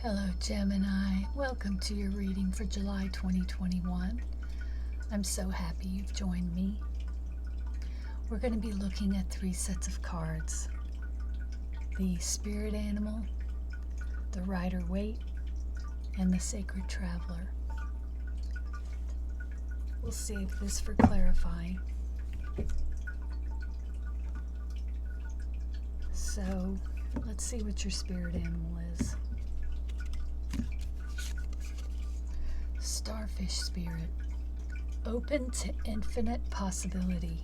Hello Gemini, welcome to your reading for July 2021. I'm so happy you've joined me. We're going to be looking at 3 sets of cards. The Spirit Animal, the Rider-Waite, and the Sacred Traveler. We'll save this for clarifying. So, let's see what your spirit animal is. Starfish spirit, open to infinite possibility.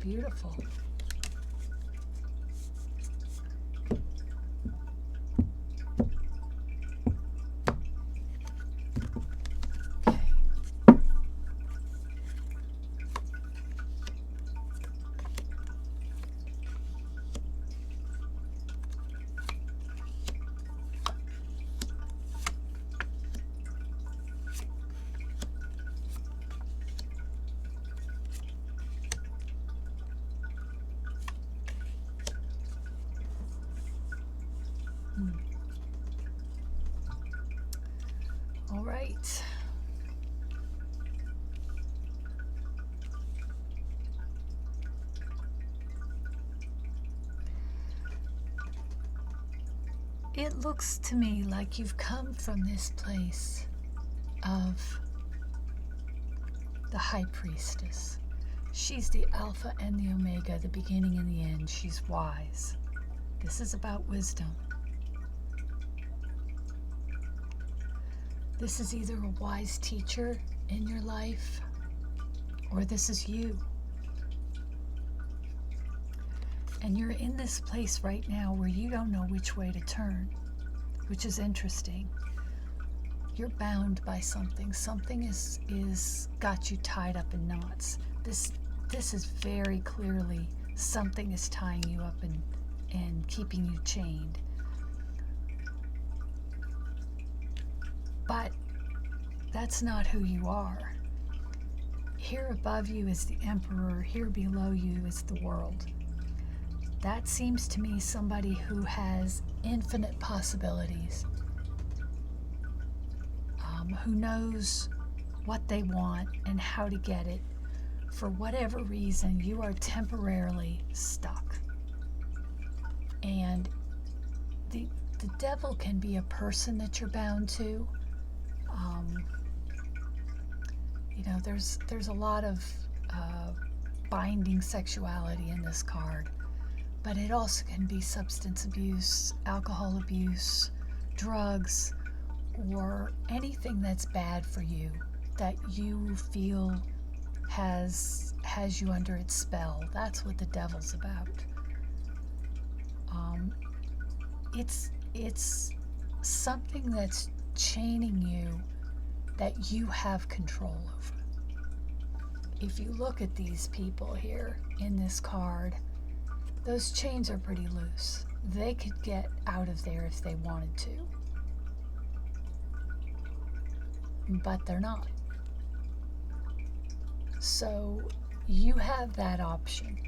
Beautiful. Okay. All right. It looks to me like you've come from this place of the High Priestess. She's the Alpha and the Omega, the beginning and the end. She's wise. This is about wisdom. This is either a wise teacher in your life, or this is you. And you're in this place right now where you don't know which way to turn, which is interesting. You're bound by something. Something is got you tied up in knots. This is very clearly something is tying you up and keeping you chained. But that's not who you are. Here above you is the Emperor. Here below you is the world. That seems to me somebody who has infinite possibilities, who knows what they want and how to get it. For whatever reason, you are temporarily stuck. And the devil can be a person that you're bound to. There's a lot of binding sexuality in this card, but it also can be substance abuse, alcohol abuse, drugs, or anything that's bad for you that you feel has you under its spell. That's what the devil's about. It's something that's chaining you that you have control over. If you look at these people here in this card, those chains are pretty loose. They could get out of there if they wanted to, but they're not. So you have that option.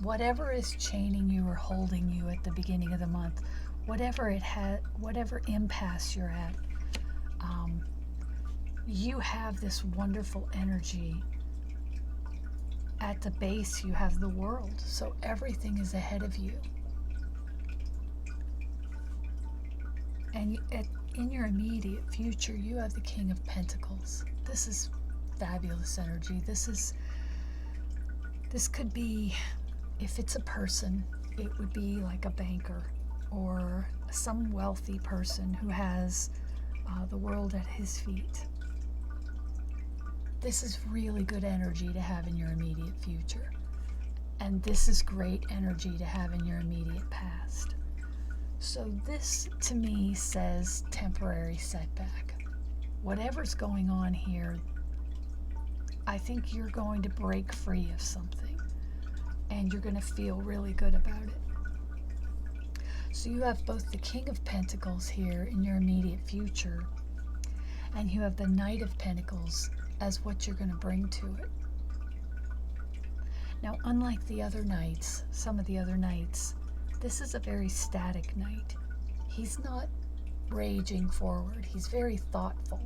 Whatever is chaining you or holding you at the beginning of the month, whatever impasse you're at, you have this wonderful energy. At the base, you have the world, so everything is ahead of you. And in your immediate future, you have the King of Pentacles. This is fabulous energy. This could be, if it's a person, it would be like a banker or some wealthy person who has the world at his feet. This is really good energy to have in your immediate future. And this is great energy to have in your immediate past. So this, to me, says temporary setback. Whatever's going on here, I think you're going to break free of something. And you're going to feel really good about it. So you have both the King of Pentacles here in your immediate future, and you have the Knight of Pentacles as what you're going to bring to it. Now, unlike the other knights, some of the other knights, this is a very static knight. He's not raging forward. He's very thoughtful.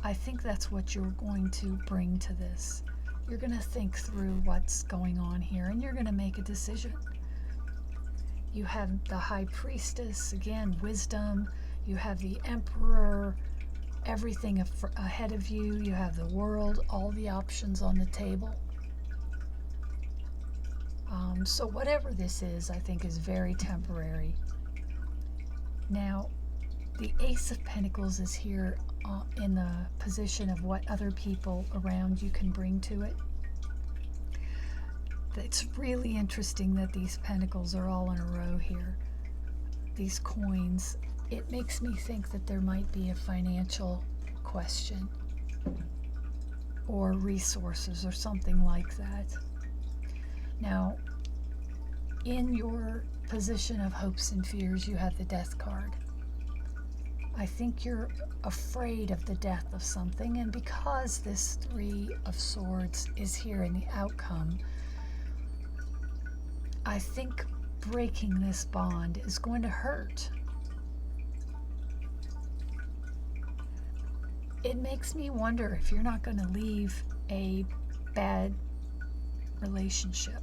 I think that's what you're going to bring to this. You're going to think through what's going on here, and you're going to make a decision. You have the High Priestess, again, wisdom. You have the Emperor, everything ahead of you. You have the world, all the options on the table. So whatever this is, I think is very temporary. Now, the Ace of Pentacles is here in the position of what other people around you can bring to it. It's really interesting that these pentacles are all in a row here. These coins. It makes me think that there might be a financial question or resources or something like that. Now, in your position of hopes and fears, you have the Death card. I think you're afraid of the death of something, and because this Three of Swords is here in the outcome, I think breaking this bond is going to hurt. It makes me wonder if you're not going to leave a bad relationship.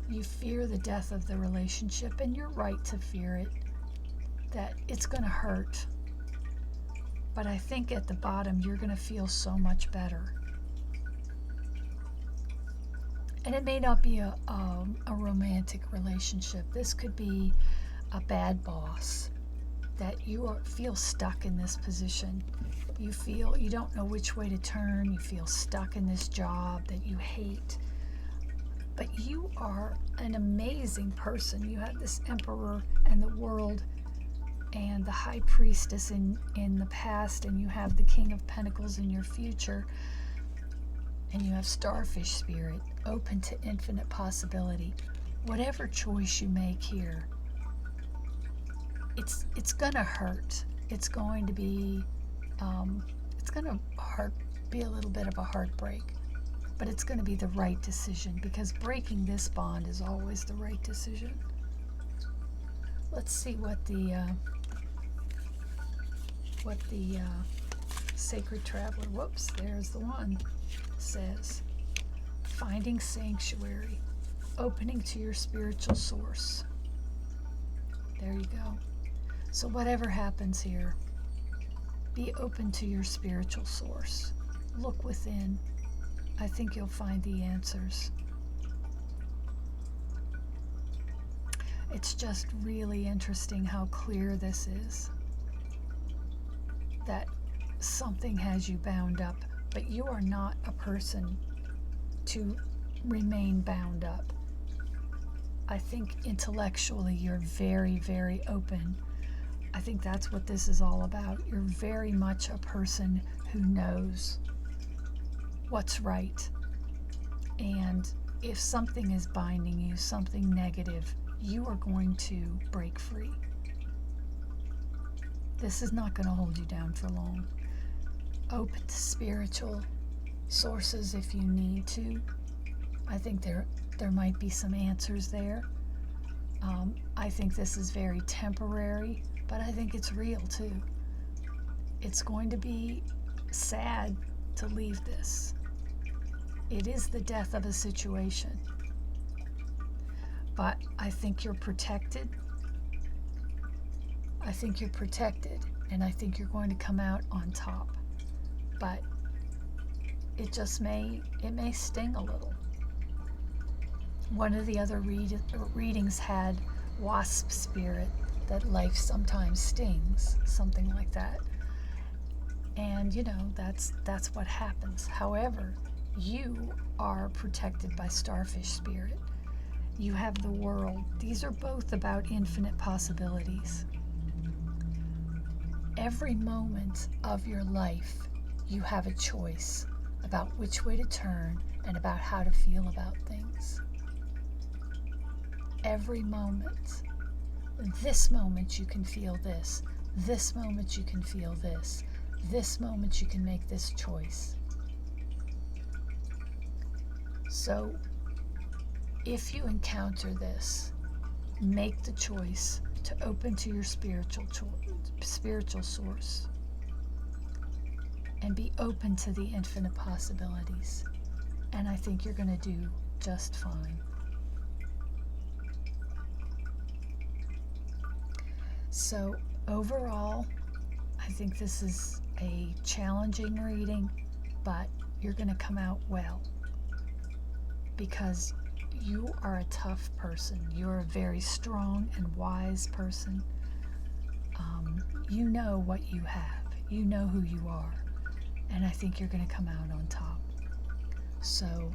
You fear the death of the relationship, and you're right to fear it, that it's going to hurt. But I think at the bottom, you're going to feel so much better. And it may not be a romantic relationship. This could be a bad boss, that you feel stuck in this position. You feel you don't know which way to turn. You feel stuck in this job that you hate. But you are an amazing person. You have this Emperor and the world and the High Priestess in the past, and you have the King of Pentacles in your future, and you have Starfish Spirit, open to infinite possibility. Whatever choice you make here, it's gonna hurt. It's going to be be a little bit of a heartbreak, but it's going to be the right decision, because breaking this bond is always the right decision. Let's see what the Sacred Traveler, whoops, there's the one, says. Finding sanctuary, opening to your spiritual source. There you go. So whatever happens here, be open to your spiritual source. Look within. I think you'll find the answers. It's just really interesting how clear this is. That something has you bound up, but you are not a person to remain bound up. I think intellectually you're very, very open. I think that's what this is all about. You're very much a person who knows what's right. And if something is binding you, something negative, you are going to break free. This is not going to hold you down for long. Open to spiritual sources if you need to. I think there might be some answers there. I think this is very temporary, but I think it's real too. It's going to be sad to leave this. It is the death of a situation, but I think you're protected. I think you're protected, and I think you're going to come out on top. But it may sting a little. One of the other readings had wasp spirit, that life sometimes stings, something like that. And that's what happens. However, you are protected by starfish spirit. You have the world. These are both about infinite possibilities. Every moment of your life, you have a choice about which way to turn and about how to feel about things. Every moment. This moment you can feel this. This moment you can feel this. This moment you can make this choice. So, if you encounter this, make the choice to open to your spiritual source and be open to the infinite possibilities. And I think you're going to do just fine. So overall, I think this is a challenging reading, but you're going to come out well because you are a tough person. You're a very strong and wise person. You know what you have. You know who you are. And I think you're going to come out on top. So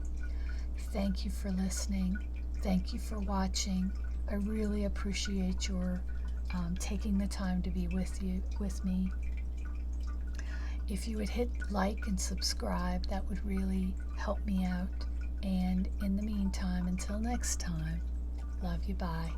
thank you for listening. Thank you for watching. I really appreciate your taking the time to be with me. If you would hit like and subscribe, that would really help me out. And in the meantime, until next time, love you, bye.